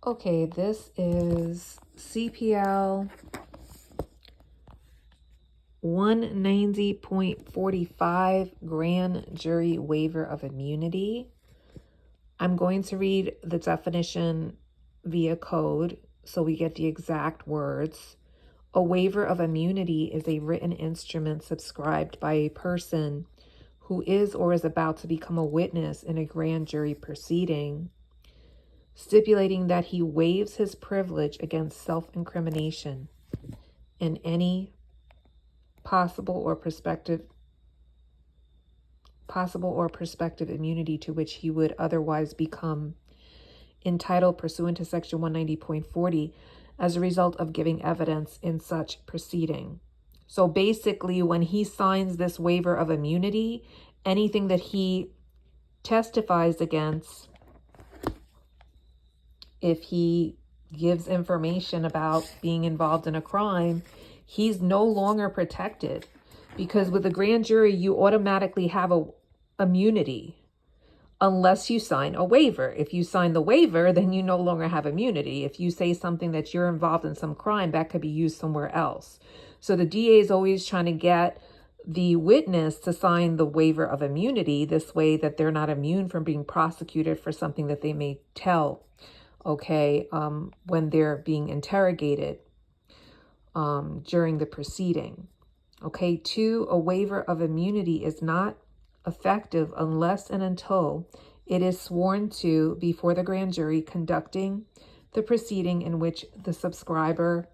Okay, this is CPL 190.45 grand jury waiver of immunity. I'm going to read the definition via code so we get the exact words. A waiver of immunity is a written instrument subscribed by a person who is or is about to become a witness in a grand jury proceeding, stipulating that he waives his privilege against self-incrimination in any possible or prospective immunity to which he would otherwise become entitled pursuant to section 190.40 as a result of giving evidence in such proceeding. So basically, when he signs this waiver of immunity, anything that he testifies against, if he gives information about being involved in a crime, he's no longer protected, because with a grand jury, you automatically have a immunity unless you sign a waiver. If you sign the waiver, then you no longer have immunity. If you say something that you're involved in some crime, that could be used somewhere else. So the DA is always trying to get the witness to sign the waiver of immunity, this way that they're not immune from being prosecuted for something that they may tell, when they're being interrogated during the proceeding. Okay, 2, a waiver of immunity is not effective unless and until it is sworn to before the grand jury conducting the proceeding in which the subscriber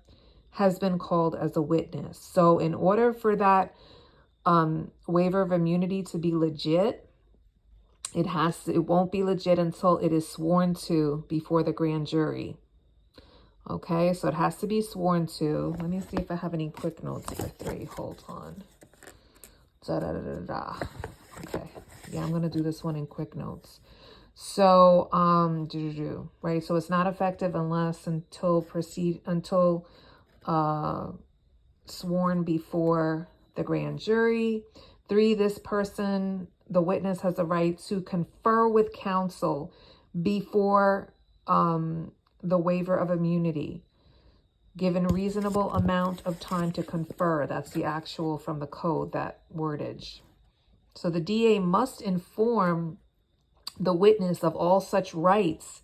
has been called as a witness. So in order for that waiver of immunity to be legit, it won't be legit until it is sworn to before the grand jury. Okay, so it has to be sworn to. Let me see if I have any quick notes for 3. Hold on. Okay, yeah, I'm gonna do this one in quick notes. So right, so it's not effective until sworn before the grand jury. 3, this person, the witness, has the right to confer with counsel before the waiver of immunity, given reasonable amount of time to confer. That's the actual from the code, that wordage. So the DA must inform the witness of all such rights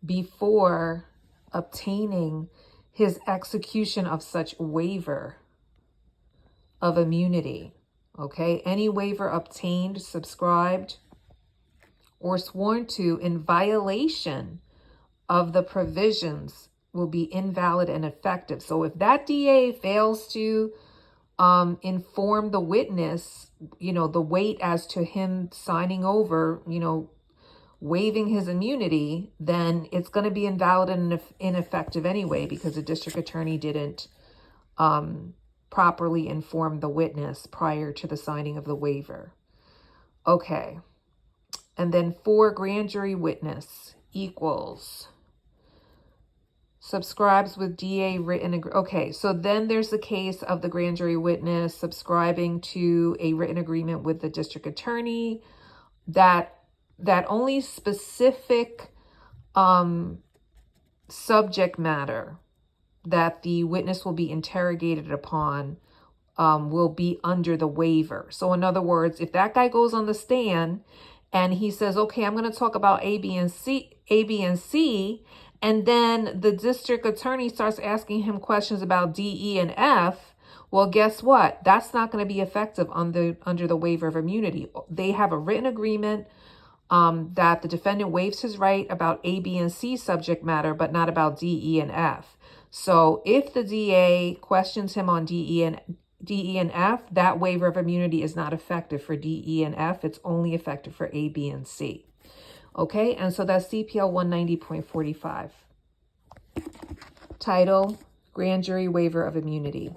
before obtaining his execution of such waiver of immunity. Okay, any waiver obtained, subscribed, or sworn to in violation of the provisions will be invalid and effective. So if that DA fails to inform the witness, the weight as to him signing over, waiving his immunity, then it's going to be invalid and ineffective anyway, because the district attorney didn't properly inform the witness prior to the signing of the waiver. Okay. And then 4, grand jury witness equals subscribes with DA written. Okay, so then there's the case of the grand jury witness subscribing to a written agreement with the district attorney that only specific subject matter that the witness will be interrogated upon will be under the waiver. So in other words, if that guy goes on the stand and he says, okay, I'm going to talk about A, B, and C, and then the district attorney starts asking him questions about D, E, and F, well, guess what? That's not going to be effective under the waiver of immunity. They have a written agreement that the defendant waives his right about A, B, and C subject matter, but not about D, E, and F. So if the DA questions him on D, E, and F, that waiver of immunity is not effective for D, E, and F. It's only effective for A, B, and C. Okay, and so that's CPL 190.45. Title, Grand Jury Waiver of Immunity.